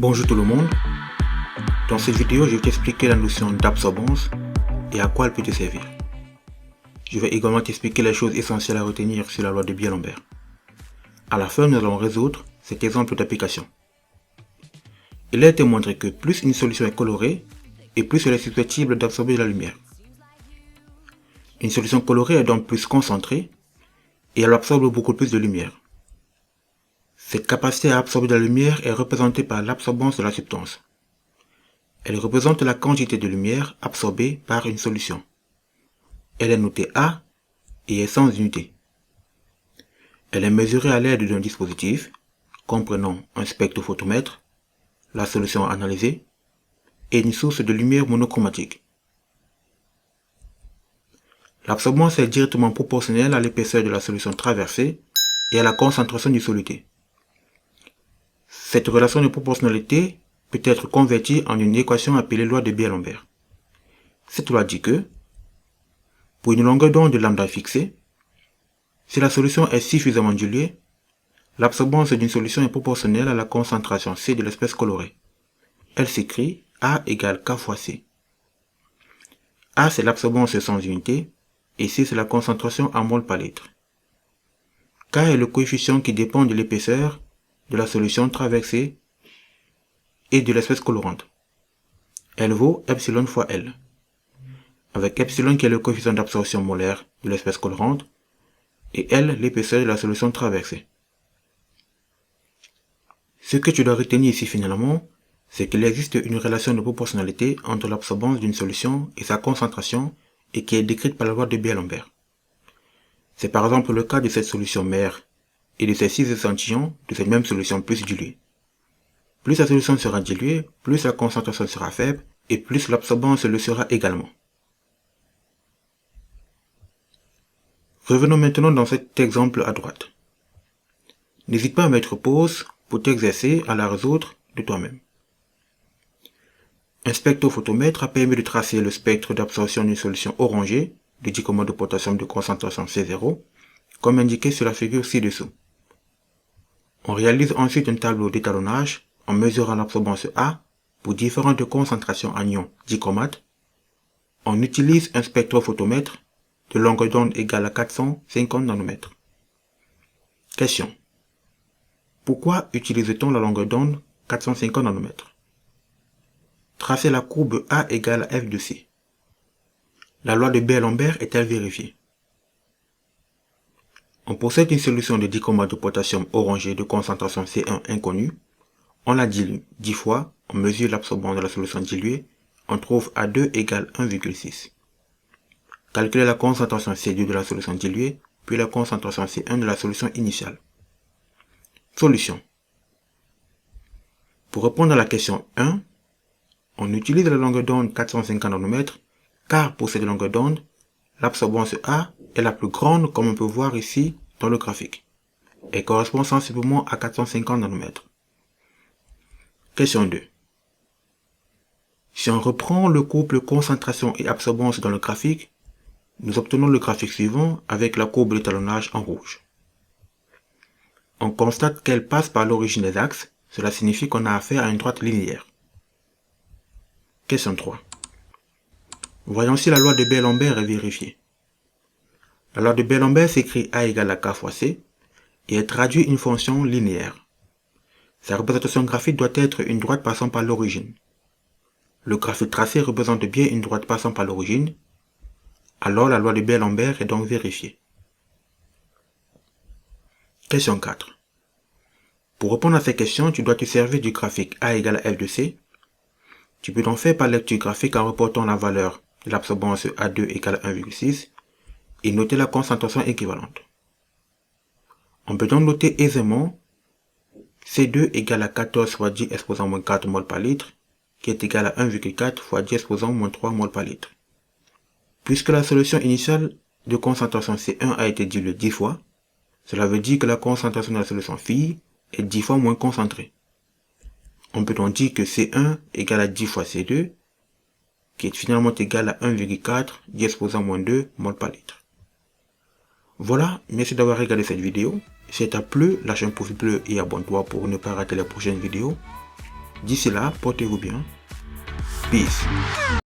Bonjour tout le monde, dans cette vidéo je vais t'expliquer la notion d'absorbance et à quoi elle peut te servir. Je vais également t'expliquer les choses essentielles à retenir sur la loi de Beer-Lambert. À la fin nous allons résoudre cet exemple d'application. Il a été montré que plus une solution est colorée et plus elle est susceptible d'absorber la lumière. Une solution colorée est donc plus concentrée et elle absorbe beaucoup plus de lumière. Cette capacité à absorber de la lumière est représentée par l'absorbance de la substance. Elle représente la quantité de lumière absorbée par une solution. Elle est notée A et est sans unité. Elle est mesurée à l'aide d'un dispositif comprenant un spectrophotomètre, la solution analysée et une source de lumière monochromatique. L'absorbance est directement proportionnelle à l'épaisseur de la solution traversée et à la concentration du soluté. Cette relation de proportionnalité peut être convertie en une équation appelée loi de Beer-Lambert. Cette loi dit que, pour une longueur d'onde de lambda fixée, si la solution est suffisamment diluée, l'absorbance d'une solution est proportionnelle à la concentration C de l'espèce colorée. Elle s'écrit A égale K fois C. A c'est l'absorbance sans unité et C c'est la concentration en mol par litre. K est le coefficient qui dépend de l'épaisseur de la solution traversée et de l'espèce colorante. Elle vaut epsilon fois L, avec epsilon qui est le coefficient d'absorption molaire de l'espèce colorante et L l'épaisseur de la solution traversée. Ce que tu dois retenir ici finalement, c'est qu'il existe une relation de proportionnalité entre l'absorbance d'une solution et sa concentration et qui est décrite par la loi de Beer-Lambert. C'est par exemple le cas de cette solution mère et de ces 6 échantillons de cette même solution plus diluée. Plus la solution sera diluée, plus la concentration sera faible et plus l'absorbance le sera également. Revenons maintenant dans cet exemple à droite. N'hésite pas à mettre pause pour t'exercer à la résoudre de toi-même. Un spectrophotomètre a permis de tracer le spectre d'absorption d'une solution orangée de dichromate de potassium de concentration C0, comme indiqué sur la figure ci-dessous. On réalise ensuite un tableau d'étalonnage en mesurant l'absorbance A pour différentes concentrations en ions dichromate. On utilise un spectrophotomètre de longueur d'onde égale à 450 nanomètres. Question. Pourquoi utilise-t-on la longueur d'onde 450 nanomètres? Tracez la courbe A égale à F de C. La loi de Beer-Lambert est-elle vérifiée? On possède une solution de dichromate de potassium orangé de concentration C1 inconnue. On la dilue 10 fois, on mesure l'absorbance de la solution diluée, on trouve A2 égale 1,6. Calculez la concentration C2 de la solution diluée, puis la concentration C1 de la solution initiale. Solution. Pour répondre à la question 1, on utilise la longueur d'onde 450 nanomètres, car pour cette longueur d'onde, l'absorbance A est la plus grande comme on peut voir ici dans le graphique, et correspond sensiblement à 450 nanomètres. Question 2. Si on reprend le couple concentration et absorbance dans le graphique, nous obtenons le graphique suivant avec la courbe d'étalonnage en rouge. On constate qu'elle passe par l'origine des axes, cela signifie qu'on a affaire à une droite linéaire. Question 3. Voyons si la loi de Beer-Lambert est vérifiée. La loi de Beer-Lambert s'écrit A égale à K fois C et elle traduit une fonction linéaire. Sa représentation graphique doit être une droite passant par l'origine. Le graphique tracé représente bien une droite passant par l'origine, alors la loi de Beer-Lambert est donc vérifiée. Question 4. Pour répondre à ces questions, tu dois te servir du graphique A égale à F de C. Tu peux donc faire par lecture graphique en reportant la valeur de l'absorbance A2 égale 1,6 et noter la concentration équivalente. On peut donc noter aisément C2 égale à 14 fois 10 exposant moins 4 mol par litre, qui est égal à 1,4 fois 10 exposant moins 3 mol par litre. Puisque la solution initiale de concentration C1 a été diluée 10 fois, cela veut dire que la concentration de la solution phi est 10 fois moins concentrée. On peut donc dire que C1 égale à 10 fois C2, qui est finalement égal à 1,4 10 exposant moins 2 mol par litre. Voilà, merci d'avoir regardé cette vidéo. Si elle t'a plu, lâche un pouce bleu et abonne-toi pour ne pas rater les prochaines vidéos. D'ici là, portez-vous bien. Peace.